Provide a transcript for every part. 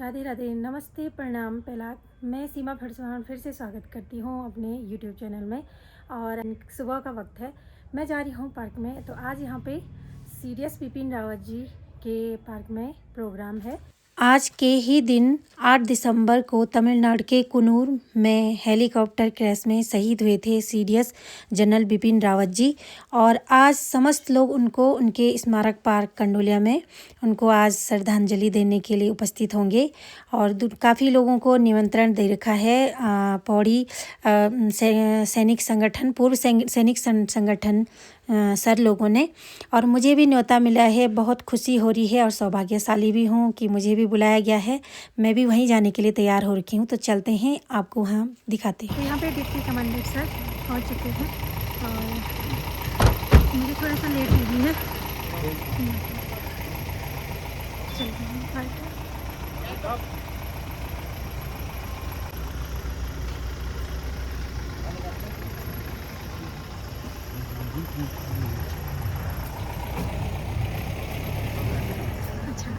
राधे राधे, नमस्ते, प्रणाम, पहला मैं सीमा फरसान फिर से स्वागत करती हूँ अपने यूट्यूब चैनल में। और सुबह का वक्त है, मैं जा रही हूँ पार्क में। तो आज यहाँ पे सीडीएस बिपिन रावत जी के पार्क में प्रोग्राम है। आज के ही दिन 8 दिसंबर को तमिलनाडु के कुन्नूर में हेलीकॉप्टर क्रैश में शहीद हुए थे सीडीएस जनरल बिपिन रावत जी। और आज समस्त लोग उनको उनके स्मारक पार्क कंडोलिया में उनको आज श्रद्धांजलि देने के लिए उपस्थित होंगे। और काफ़ी लोगों को निमंत्रण दे रखा है पौड़ी सैनिक संगठन, पूर्व सैनिक संगठन सर लोगों ने। और मुझे भी न्योता मिला है, बहुत खुशी हो रही है और सौभाग्यशाली भी हूँ कि मुझे भी बुलाया गया है। मैं भी वहीं जाने के लिए तैयार हो रखी हूँ। तो चलते हैं, आपको वहाँ दिखाते हैं। तो यहाँ पे डिप्टी कमांडेंट सर पहुँच चुके हैं और मुझे थोड़ा सा लेट हो गई है। चलते हैं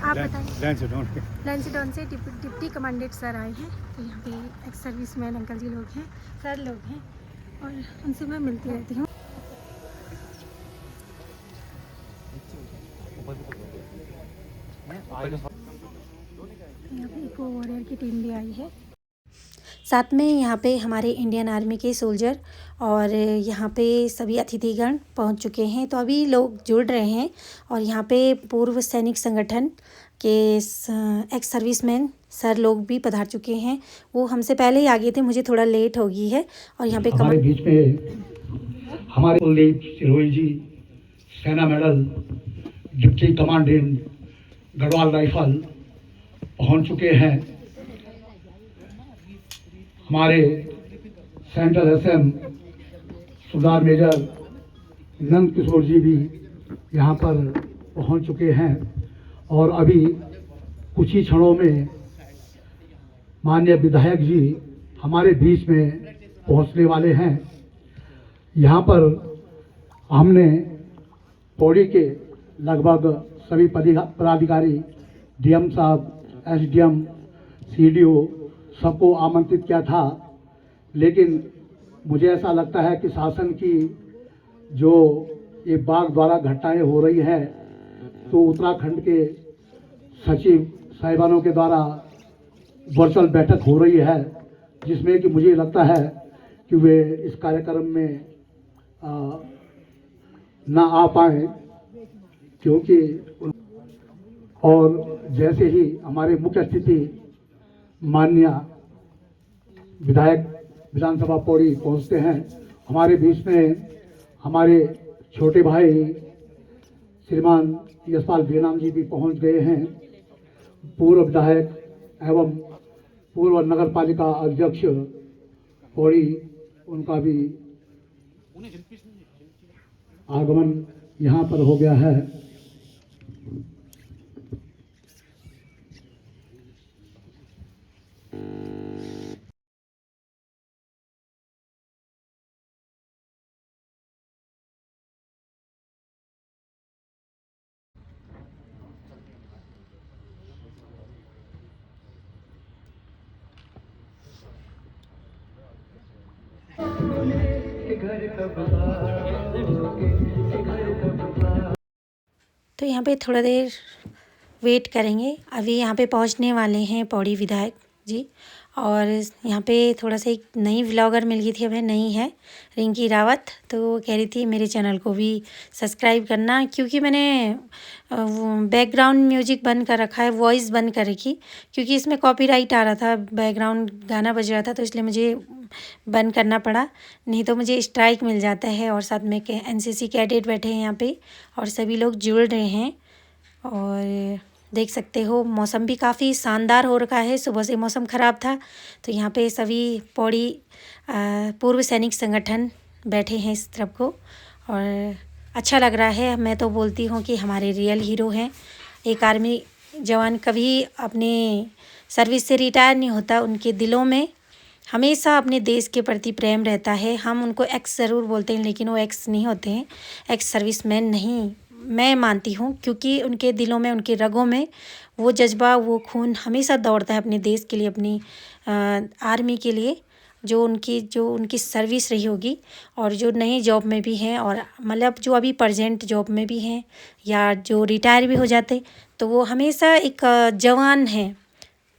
आप बताइए। लैंसडॉन से डिप्टी कमांडेंट सर आए हैं। तो यहाँ पे एक्स सर्विस मैन अंकल जी लोग हैं, सर लोग हैं और उनसे मैं मिलती रहती हूँ। यहाँ पे इको वॉरियर की टीम भी आई है। साथ में यहाँ पे हमारे इंडियन आर्मी के सोल्जर और यहाँ पे सभी अतिथिगण पहुँच चुके हैं। तो अभी लोग जुड़ रहे हैं। और यहाँ पे पूर्व सैनिक संगठन के एक्स सर्विसमैन सर लोग भी पधार चुके हैं। वो हमसे पहले ही आ गए थे, मुझे थोड़ा लेट हो गई है। और यहाँ पे हमारे बीच में हमारे कुलदीप सिरोही जी, सेना medal deputy commandant Garhwal rifle पहुंच चुके हैं। हमारे सेंट्रल एसएम सुधार मेजर नंद किशोर जी भी यहाँ पर पहुंच चुके हैं। और अभी कुछ ही क्षणों में माननीय विधायक जी हमारे बीच में पहुंचने वाले हैं। यहाँ पर हमने पौड़ी के लगभग सभी पदाधिकारी, डीएम साहब, एसडीएम, सीडीओ सबको आमंत्रित किया था। लेकिन मुझे ऐसा लगता है कि शासन की जो ये बाघ द्वारा घटनाएं हो रही हैं, तो उत्तराखंड के सचिव साहिबानों के द्वारा वर्चुअल बैठक हो रही है, जिसमें कि मुझे लगता है कि वे इस कार्यक्रम में ना आ पाए, क्योंकि और जैसे ही हमारे मुख्य अतिथि माननीय विधायक विधानसभा पौड़ी पहुंचते हैं, हमारे बीच में हमारे छोटे भाई श्रीमान यशपाल बेनाम जी भी पहुंच गए हैं। पूर्व विधायक एवं पूर्व नगर पालिका अध्यक्ष पौड़ी, उनका भी आगमन यहाँ पर हो गया है। तो यहाँ पे थोड़ा देर वेट करेंगे। अभी यहाँ पे पहुँचने वाले हैं पौड़ी विधायक जी। और यहाँ पे थोड़ा सा एक नई व्लॉगर मिल गई थी, अब नई है रिंकी रावत। तो वो कह रही थी मेरे चैनल को भी सब्सक्राइब करना, क्योंकि मैंने बैकग्राउंड म्यूजिक बंद कर रखा है, वॉइस बंद कर रखी, क्योंकि इसमें कॉपीराइट आ रहा था, बैकग्राउंड गाना बज रहा था, तो इसलिए मुझे बंद करना पड़ा, नहीं तो मुझे स्ट्राइक मिल जाता है। और साथ में एनसीसी कैडेट बैठे हैं यहाँ पे और सभी लोग जुड़ रहे हैं। और देख सकते हो मौसम भी काफ़ी शानदार हो रखा है, सुबह से मौसम ख़राब था। तो यहाँ पे सभी पौड़ी पूर्व सैनिक संगठन बैठे हैं इस तरफ को, और अच्छा लग रहा है। मैं तो बोलती हूँ कि हमारे रियल हीरो हैं। एक आर्मी जवान कभी अपने सर्विस से रिटायर नहीं होता, उनके दिलों में हमेशा अपने देश के प्रति प्रेम रहता है। हम उनको एक्स ज़रूर बोलते हैं, लेकिन वो एक्स नहीं होते हैं, एक्स सर्विसमैन नहीं मैं मानती हूँ, क्योंकि उनके दिलों में, उनके रगों में वो जज्बा, वो खून हमेशा दौड़ता है अपने देश के लिए, अपनी आर्मी के लिए, जो उनकी सर्विस रही होगी, और जो नई जॉब में भी हैं, और मतलब जो अभी प्रेजेंट जॉब में भी हैं, या जो रिटायर भी हो जाते, तो वो हमेशा एक जवान हैं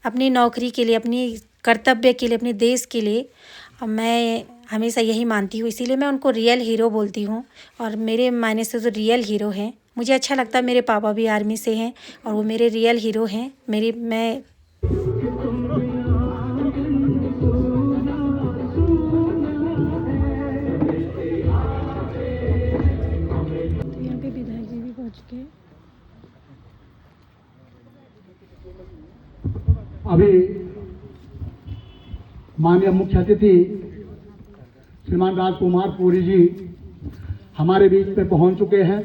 अपनी नौकरी के लिए, अपनी कर्तव्य के लिए, अपने देश के लिए। मैं हमेशा यही मानती हूँ, इसीलिए मैं उनको रियल हीरो बोलती हूँ, और मेरे मायने से तो रियल हीरो हैं। मुझे अच्छा लगता है, मेरे पापा भी आर्मी से हैं और वो मेरे रियल हीरो हैं। मैं यहाँ पे विधायक जी भी पहुँच गए। अभी माननीय मुख्य अतिथि श्रीमान राजकुमार पुरी जी हमारे बीच में पहुंच चुके हैं।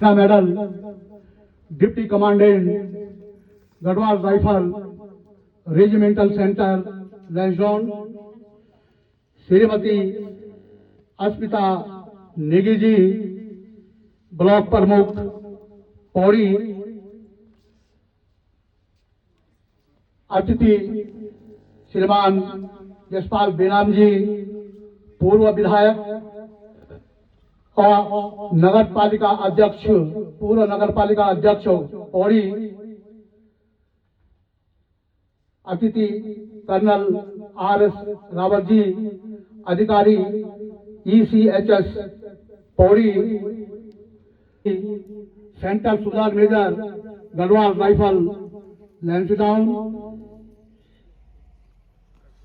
Medal deputy commandant Garhwal rifle regimental centre Lansdowne Shrimati Asmita Negi ji, block प्रमुख पौड़ी। अतिथि श्रीमान यशपाल बेनाम जी, पूर्व विधायक और नगर पालिका अध्यक्ष, पूर्व नगर पालिका अध्यक्ष पौड़ी। अतिथि कर्नल आर.एस. रावत जी, अधिकारी ECHS पौड़ी। सेंटर सुधार मेजर गढ़वाल राइफल लैंसडाउन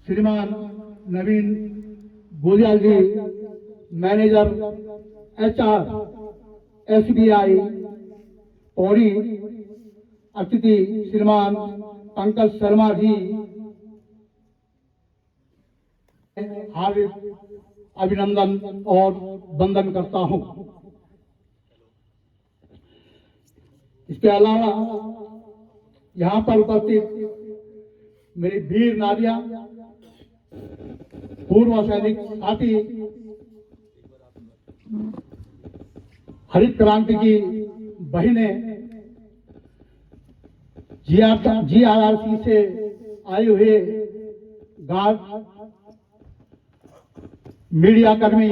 श्रीमान नवीन गोलियाल जी, मैनेजर HR SBI पौड़ी। अतिथि श्रीमान पंकज शर्मा जी, हार्दिक अभिनंदन और वंदन करता हूं। इसके अलावा यहाँ पर उपस्थित मेरी वीर नारियां, पूर्व सैनिक साथी, हरित क्रांति की बहनें, GRRC से आए हुए गार्ड, मीडिया कर्मी,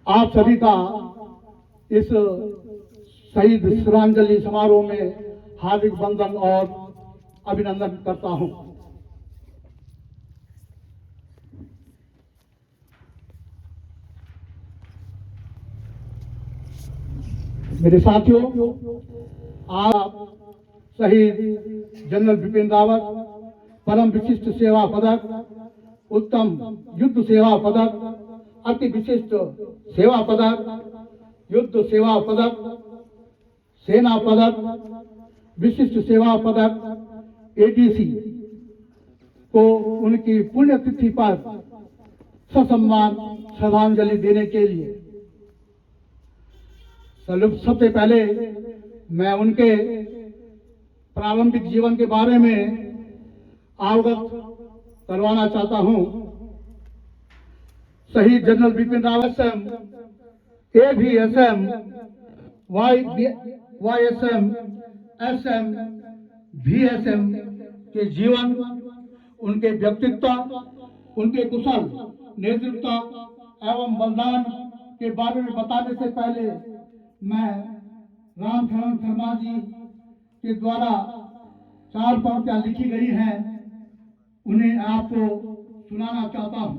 आप सभी का इस शहीद श्रद्धांजलि समारोह में हार्दिक वंदन और अभिनंदन करता हूं। मेरे साथियों, आप शहीद जनरल बिपिन रावत परम विशिष्ट सेवा पदक, उत्तम युद्ध सेवा पदक, अति विशिष्ट सेवा पदक, युद्ध सेवा पदक, सेना पदक, विशिष्ट सेवा पदक, ADC को उनकी पुण्यतिथि पर ससम्मान श्रद्धांजलि देने के लिए सबसे पहले मैं उनके प्रारंभिक जीवन के बारे में अवगत करवाना चाहता हूं। शहीद general Bipin Rawat AVSM, YSM, SM, VSM के जीवन, उनके व्यक्तित्व, उनके कुशल नेतृत्व एवं बलिदान के बारे में बताने से पहले मैं रामचरण शर्मा जी के द्वारा 4 पंक्तियां लिखी गई हैं, उन्हें आपको सुनाना चाहता हूं।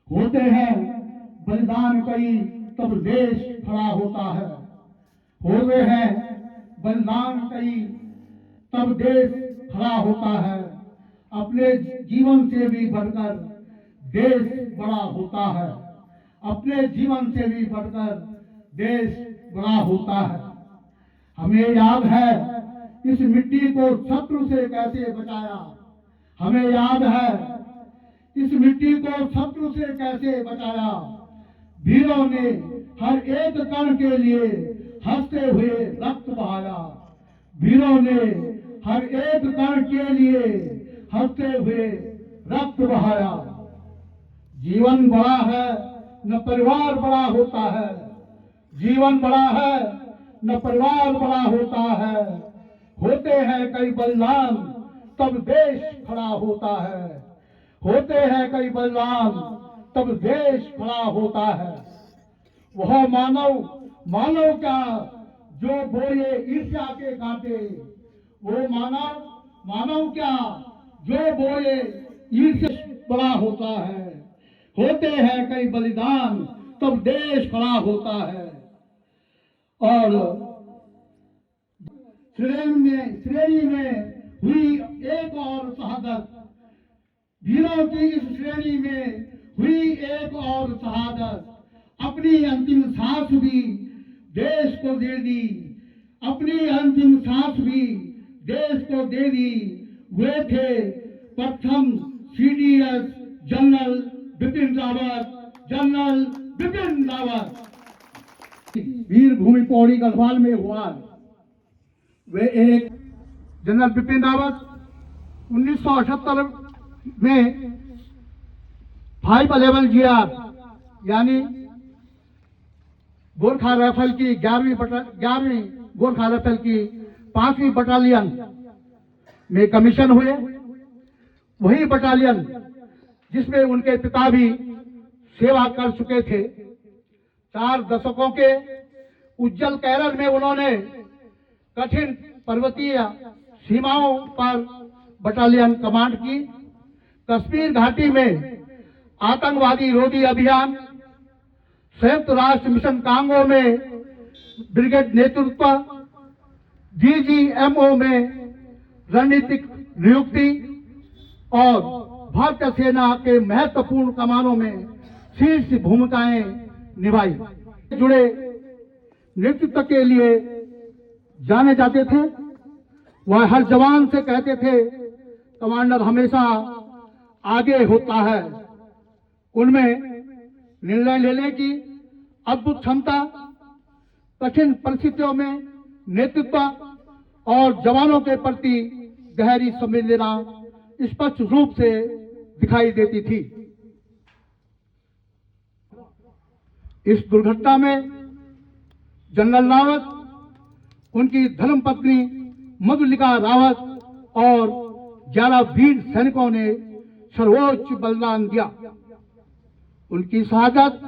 होते हैं बलिदान कई तब देश खड़ा होता है, होते हैं बलिदान कई तब देश खड़ा होता है, अपने जीवन से भी बढ़कर देश बड़ा होता है, अपने जीवन से भी बढ़कर देश बड़ा होता है। हमें याद है इस मिट्टी को शत्रु से कैसे बचाया। हमें याद है इस मिट्टी को शत्रु से कैसे बचाया। वीरों ने हर एक कण के लिए हंसते हुए रक्त बहाया। वीरों ने हर एक कण के लिए हंसते हुए रक्त बहाया। जीवन बड़ा है न परिवार बड़ा होता है। जीवन बड़ा है न परिवार बड़ा होता है। होते हैं कई बलिदान तब देश खड़ा होता है। होते हैं कई बलिदान तब देश खड़ा होता है। वह मानव क्या जो बोए ईर्ष्या के कांटे। वो मानव क्या जो बोए ईर्ष्या बड़ा होता है। होते हैं कई बलिदान तब देश खड़ा होता है। और श्रेणी में हुई एक और शहादत। वीरों की इस श्रेणी में हुई एक और शहादत। अपनी अंतिम सांस भी देश को दे दी। अपनी अंतिम सांस भी देश को दे दी। वे थे प्रथम CDS general Bipin Rawat. General Bipin Rawat वीर भूमि पौड़ी गढ़वाल में हुआ। वे एक जनरल बिपिन रावत 1978 में 511 GR यानी गोरखा राइफल की 11वीं गोरखा राइफल की 5वीं बटालियन में कमीशन हुए। वही बटालियन जिसमें उनके पिता भी सेवा कर चुके थे। 4 दशकों के उज्जवल कैरियर में उन्होंने कठिन पर्वतीय सीमाओं पर बटालियन कमांड की। कश्मीर घाटी में आतंकवादी रोधी अभियान, संयुक्त राष्ट्र मिशन कांगो में ब्रिगेड नेतृत्व, DGMO में रणनीतिक नियुक्ति और भारतीय सेना के महत्वपूर्ण कमानों में शीर्ष भूमिकाएं निभाई। जुड़े नेतृत्व के लिए जाने जाते थे। वह हर जवान से कहते थे कमांडर हमेशा आगे होता है। उनमें निर्णय लेने की अद्भुत क्षमता, कठिन परिस्थितियों में नेतृत्व और जवानों के प्रति गहरी संवेदना स्पष्ट रूप से दिखाई देती थी। इस दुर्घटना में जनरल रावत, उनकी धर्मपत्नी मधुलिका रावत और 11 वीर सैनिकों ने सर्वोच्च बलिदान दिया। उनकी शहादत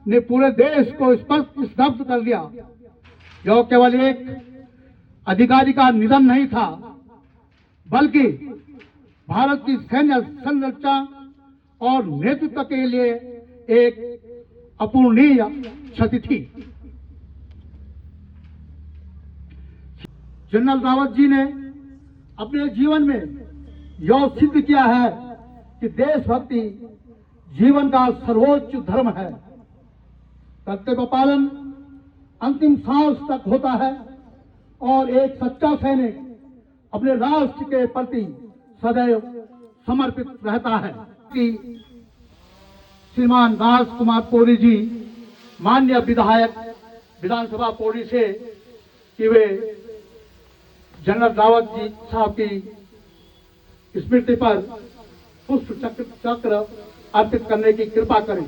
ने पूरे देश को स्पष्ट स्तब्ध कर दिया। यह केवल एक अधिकारी का निधन नहीं था, बल्कि भारत की सैन्य संरचना और नेतृत्व के लिए एक अपूरणीय क्षति थी। जनरल रावत जी ने अपने जीवन में यह सिद्ध किया है कि देशभक्ति जीवन का सर्वोच्च धर्म है। कर्तव्य पालन अंतिम सांस तक होता है और एक सच्चा सैनिक अपने राष्ट्र के प्रति सदैव समर्पित रहता है। कि श्रीमान राजकुमार पौड़ी जी, माननीय विधायक विधानसभा पौड़ी से, कि वे जनरल रावत जी साहब की स्मृति पर पुष्प चक्र अर्पित करने की कृपा करें।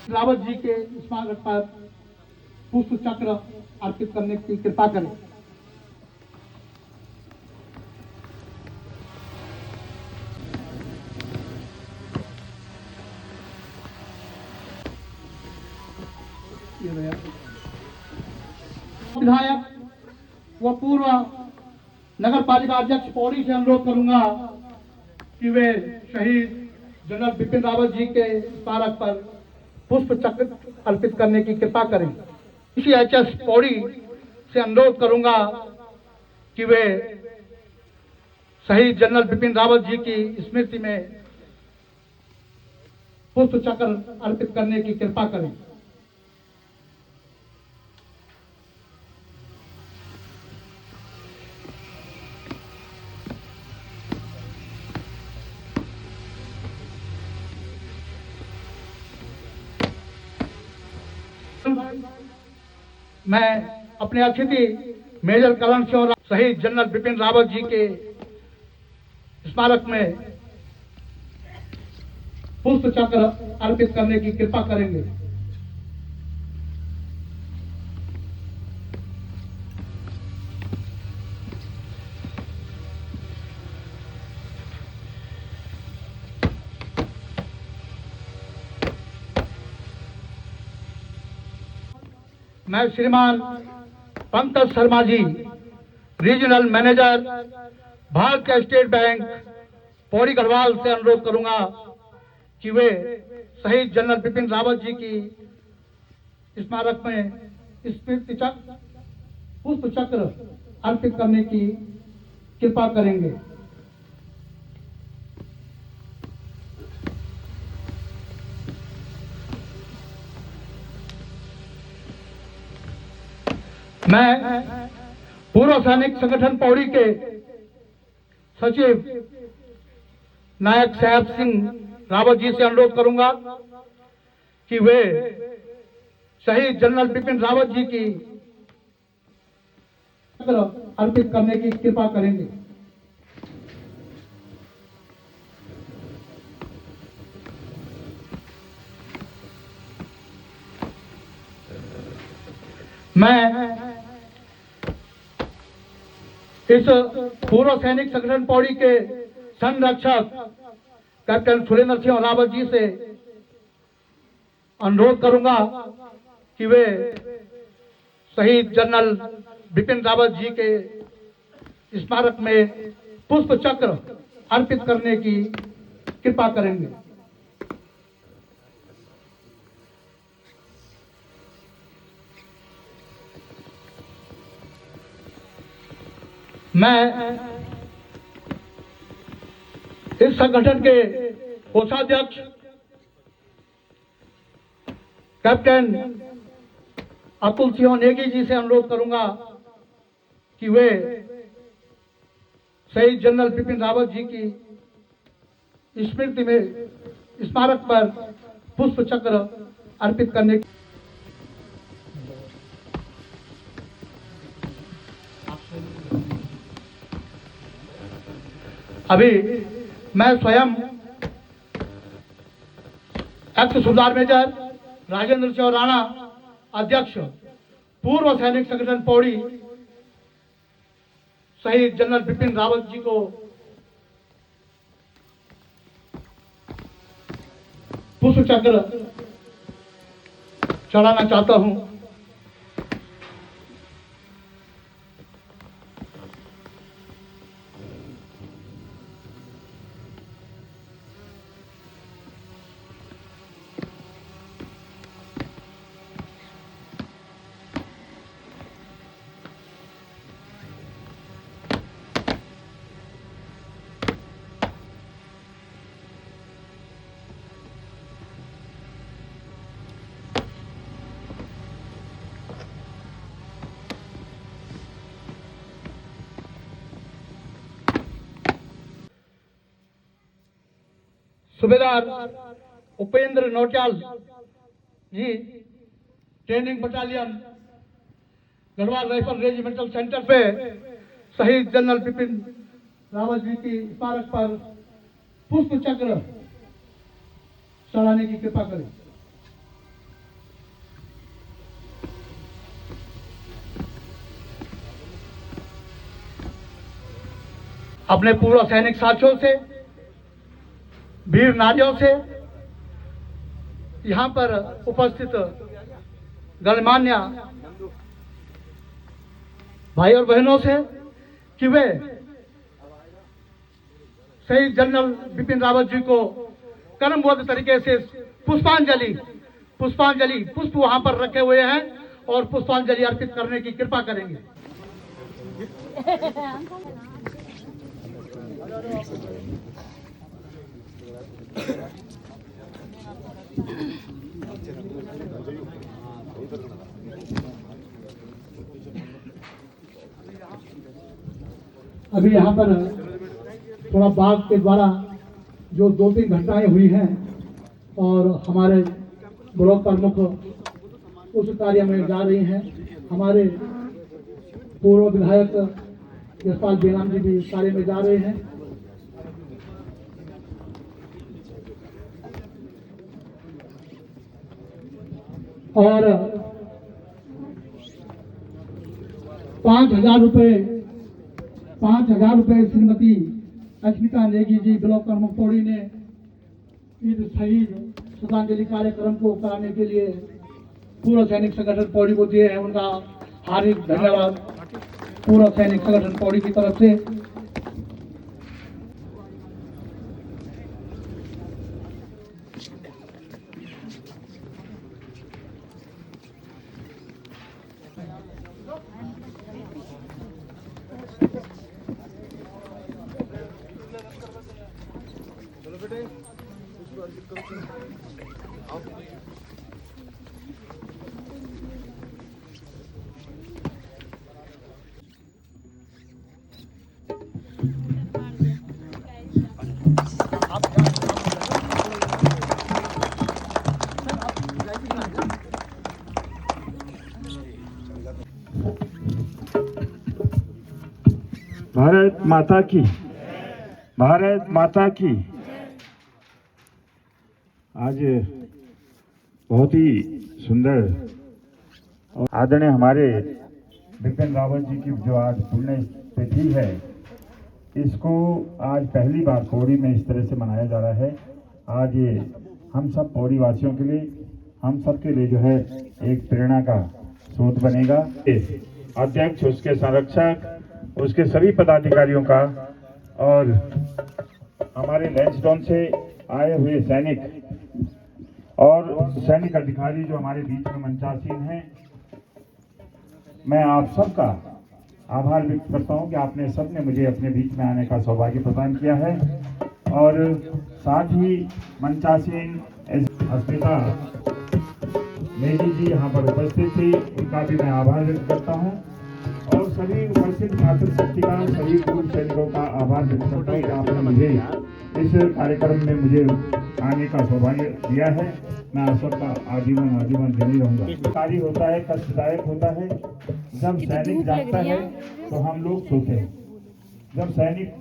रावत जी के स्मारक पर पुष्प चक्र अर्पित करने की कृपा करें। ये विधायक व पूर्व नगर पालिका अध्यक्ष पौड़ी से अनुरोध करूंगा कि वे शहीद जनरल बिपिन रावत जी के स्मारक पर पुष्प चक्र अर्पित करने की कृपा करें। CHS पौड़ी से अनुरोध करूंगा कि वे शहीद जनरल बिपिन रावत जी की स्मृति में पुष्प चक्र अर्पित करने की कृपा करें। मैं अपने अतिथि मेजर करण सिंह और शहीद जनरल बिपिन रावत जी के स्मारक में पुष्प चक्र अर्पित करने की कृपा करेंगे। मैं श्रीमान पंकज शर्मा जी, रीजनल मैनेजर भारतीय स्टेट बैंक पौड़ी गढ़वाल से अनुरोध करूंगा कि वे शहीद जनरल बिपिन रावत जी की स्मारक में स्मृति चक्र पुष्प चक्र अर्पित करने की कृपा करेंगे। मैं पूर्व सैनिक संगठन पौड़ी के सचिव नायक साहब सिंह रावत जी से अनुरोध करूंगा कि वे शहीद जनरल बिपिन रावत जी की अर्पित करने की कृपा करेंगे। मैं इस पूर्व सैनिक संगठन पौड़ी के संरक्षक कैप्टन सुरेंद्र सिंह रावत जी से अनुरोध करूंगा कि वे शहीद जनरल बिपिन रावत जी के स्मारक में पुष्प चक्र अर्पित करने की कृपा करेंगे। मैं इस संगठन के कोषाध्यक्ष कैप्टन अतुल सिंह नेगी जी से अनुरोध करूंगा कि वे शहीद जनरल बिपिन रावत जी की स्मृति में स्मारक पर पुष्प चक्र अर्पित करने की अभी मैं स्वयं एक्स सुधार मेजर राजेंद्र सिंह राणा अध्यक्ष पूर्व सैनिक संगठन पौड़ी शहीद जनरल बिपिन रावत जी को पुष्प चक्र चढ़ाना चाहता हूं। सूबेदार Upendra Nautiyal ji, training battalion Garhwal rifle regimental centre पे शहीद जनरल बिपिन रावत जी की स्मारक पर पुष्प चक्र चढ़ाने की कृपा करें। अपने पूर्व सैनिक साथियों से, वीर नारियों से, यहाँ पर उपस्थित गणमान्य भाई और बहनों से कि वे शहीद जनरल बिपिन रावत जी को कर्मबद्ध तरीके से पुष्प वहां पर रखे हुए हैं और पुष्पांजलि अर्पित करने की कृपा करेंगे। अभी यहाँ पर थोड़ा बाघ के द्वारा जो 2-3 घटनाएं हुई हैं और हमारे ब्लॉक प्रमुख उस कार्य में जा रही हैं। हमारे पूर्व विधायक यशपाल बेनाम जी भी इस कार्य में जा रहे हैं। और 5,000 रुपए श्रीमती अस्मिता नेगी जी ब्लॉक प्रमुख पौड़ी ने इस शहीद श्रद्धांजलि कार्यक्रम को कराने के लिए पूर्व सैनिक संगठन पौड़ी को दिए हैं। उनका हार्दिक धन्यवाद पूर्व सैनिक संगठन पौड़ी की तरफ से। भारत माता की, भारत माता की। आज बहुत ही सुंदर और आदरणीय हमारे बिपिन रावत जी की जो आज पुण्य तिथि है, इसको आज पहली बार पौड़ी में इस तरह से मनाया जा रहा है। आज ये हम सब पौड़ी वासियों के लिए, हम सब के लिए जो है एक प्रेरणा का स्रोत बनेगा। अध्यक्ष, उसके संरक्षक, उसके सभी पदाधिकारियों का और हमारे लैंसडाउन से आए हुए सैनिक और सैनिक अधिकारी जो हमारे बीच में मंचासीन हैं, मैं आप सबका आभार व्यक्त करता हूं कि आपने सबने मुझे अपने बीच में आने का सौभाग्य प्रदान किया है। और साथ ही मंचासीन अस्मिता नेगी जी यहाँ पर उपस्थित थी, उनका भी मैं आभार व्यक्त करता हूँ। और सभी उपस्थित छात्र शक्ति का, सभी पूर्व सैनिकों का आभार व्यक्त करता हूँ कि आपने मुझे इस कार्यक्रम में मुझे आने का सौभाग्य दिया है। मैं आप सबका आजीवन धन्य रहूंगा। कार्य होता है, कष्टदायक होता है। जब सैनिक जागता है तो हम लोग सोते हैं। जब सैनिक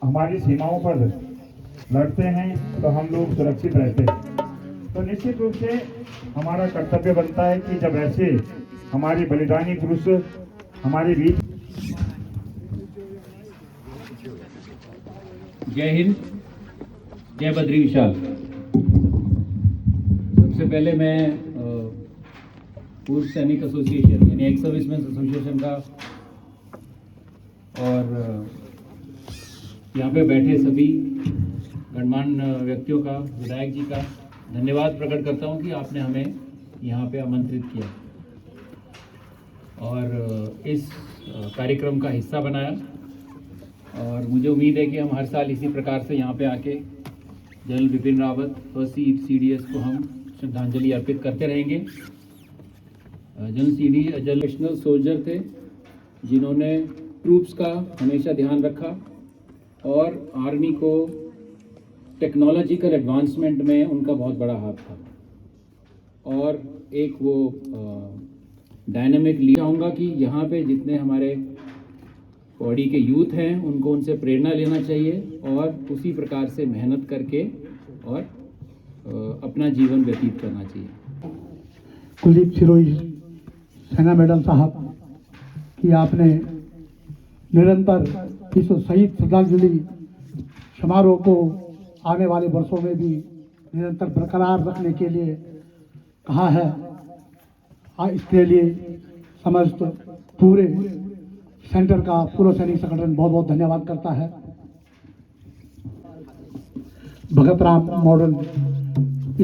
हमारी सीमाओं पर लड़ते हैं तो हम लोग सुरक्षित रहते हैं। तो निश्चित रूप से हमारा कर्तव्य बनता है कि जब ऐसे हमारे बलिदानी पुरुष हमारे बीच। जय हिंद, जय बद्री विशाल। सबसे पहले मैं पूर्व सैनिक एसोसिएशन यानी एक्स सर्विसमैन एसोसिएशन का और यहाँ पे बैठे सभी गणमान्य व्यक्तियों का, विधायक जी का धन्यवाद प्रकट करता हूँ कि आपने हमें यहाँ पे आमंत्रित किया और इस कार्यक्रम का हिस्सा बनाया। और मुझे उम्मीद है कि हम हर साल इसी प्रकार से यहाँ पे आके general Bipin Rawat first CDS को हम श्रद्धांजलि अर्पित करते रहेंगे। जनरल नेशनल सोल्जर थे जिन्होंने ट्रूप्स का हमेशा ध्यान रखा और आर्मी को टेक्नोलॉजिकल एडवांसमेंट में उनका बहुत बड़ा हाथ था। और एक वो डायनामिक लीडर चाहूँगा कि यहाँ पे जितने हमारे पौड़ी के यूथ हैं उनको उनसे प्रेरणा लेना चाहिए और उसी प्रकार से मेहनत करके और अपना जीवन व्यतीत करना चाहिए। कुलदीप सिरोही सेना मेडल साहब कि आपने निरंतर इस शहीद श्रद्धांजलि समारोह को आने वाले वर्षों में भी निरंतर बरकरार रखने के लिए कहा है। इसके लिए समस्त पूरे सेंटर का पूर्व सैनिक संगठन बहुत बहुत धन्यवाद करता है। भगत राम मॉडल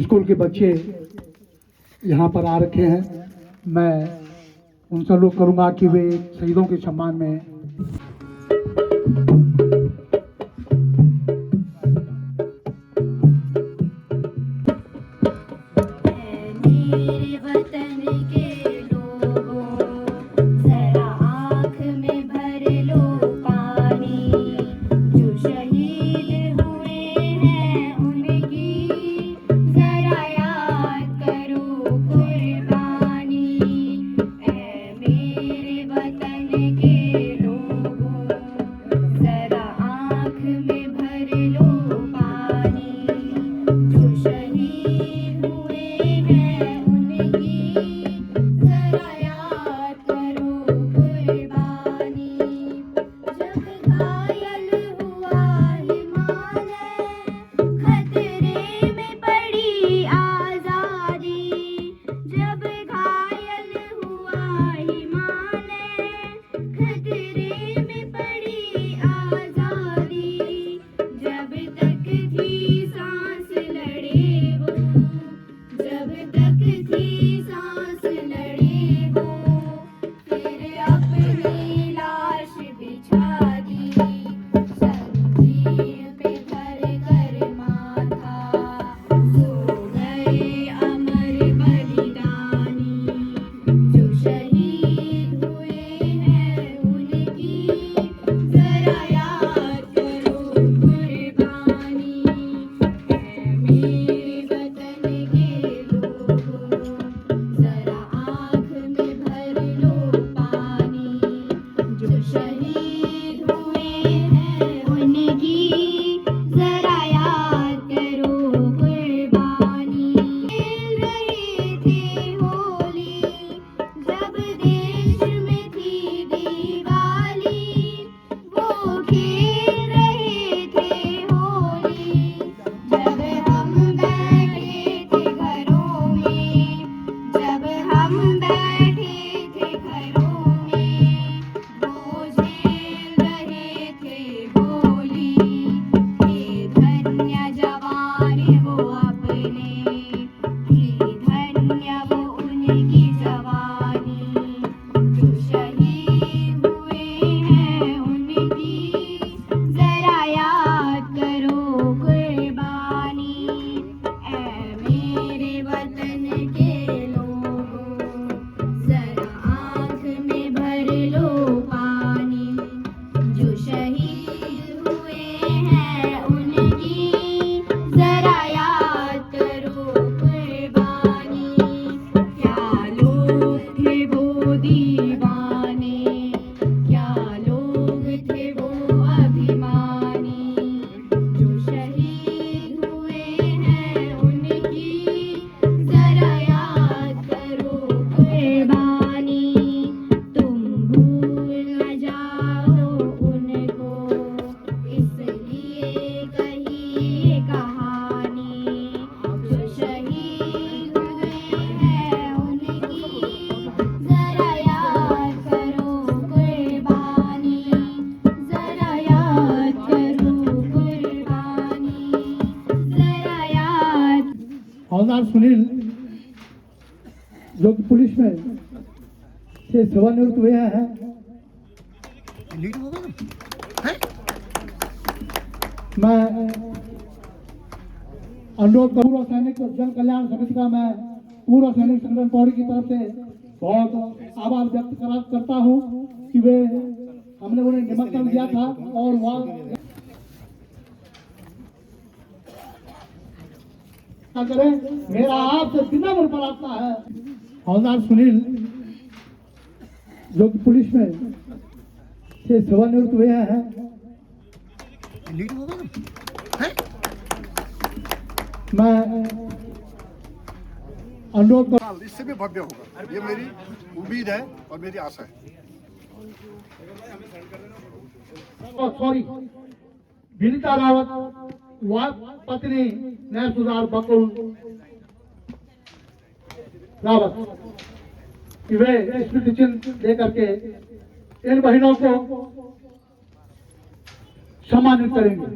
स्कूल के बच्चे यहाँ पर आ रखे हैं। मैं उनसे अनुरोध करूँगा कि वे शहीदों के सम्मान में मेरे वतन के लोगों जरा आँख में भर लो पानी, जो शहीद हुए हैं उनकी जरा याद करो कुर्बानी। ऐ मेरे वतन के लोगों जरा आँख में भर लो पानी, जो शहीद हुए हैं उनकी जरा याद करो कुर्बानी। जब घायल हुआ हिमालय, खतरे में पड़ी आजादी। जब घायल हुआ हिमालय, खतरे में पड़ी आजादी। जब तक थी सांस लड़े वो, जब तक थी सांस लड़े वो, फिर अपनी लाश बिछा दी। शमशीर पे धर कर माथा सो गए अमर बलिदानी, जो शहीद हुए हैं उनकी जरा याद करो कुर्बानी। ऐ मेरे वतन के लोगों जरा आँख में भर लो पानी, जो शहीद हुए हैं उनकी जरा याद करो कुर्बानी। खेल रहे थे होली जब देश में थी दिवाली, वो खेल रहे थे होली जब हम बैठे थे घरों में, जब हम बैठे थे घरों में, वो झेल रहे थे होली। हे धन्य जवान वो अपने, हे धन्य वो उनकी जवानी, जो शहीद हुए हैं उनकी जरा याद करो कुर्बानी। ऐ मेरे वतन के लोगों जरा आँख में भर लो पानी, जो शहीद हुए हैं उनकी जरा याद करो कुर्बानी। क्या लोग थे वो दीवाने, क्या लोग थे वो अभिमानी, जो शहीद हुए हैं उनकी जरा याद करो कुर्बानी। तुम भूल न जाओ उनको, इसलिए कही ये कहानी, जो शहीद हुए हैं उनकी जरा याद करो कुर्बानी, जरा याद करो कुर्बानी, जरा याद। हवलदार सुनील जो कि पुलिस में से सेवानिवृत्त हुए हैं, मैं अनुरोध पूर्व सैनिक जन कल्याण समिति का मैं पूर्व सैनिक संगठन पौड़ी की तरफ से बहुत आभार व्यक्त करता हूँ कि वे हमने उन्हें निमंत्रण दिया था और वह करें। मेरा आपसे विनम्र प्रार्थना है। हवलदार सुनील जो कि पुलिस में से सेवानिवृत्त हुए हैं, मैं अनुरोध इससे भी भव्य होगा, ये मेरी उम्मीद है और मेरी आशा है। सॉरी विनीता रावत पत्नी न्याय सुधार बकुल रावत कि वे स्मृति चिन्ह दे करके इन बहनों को सम्मानित करेंगे।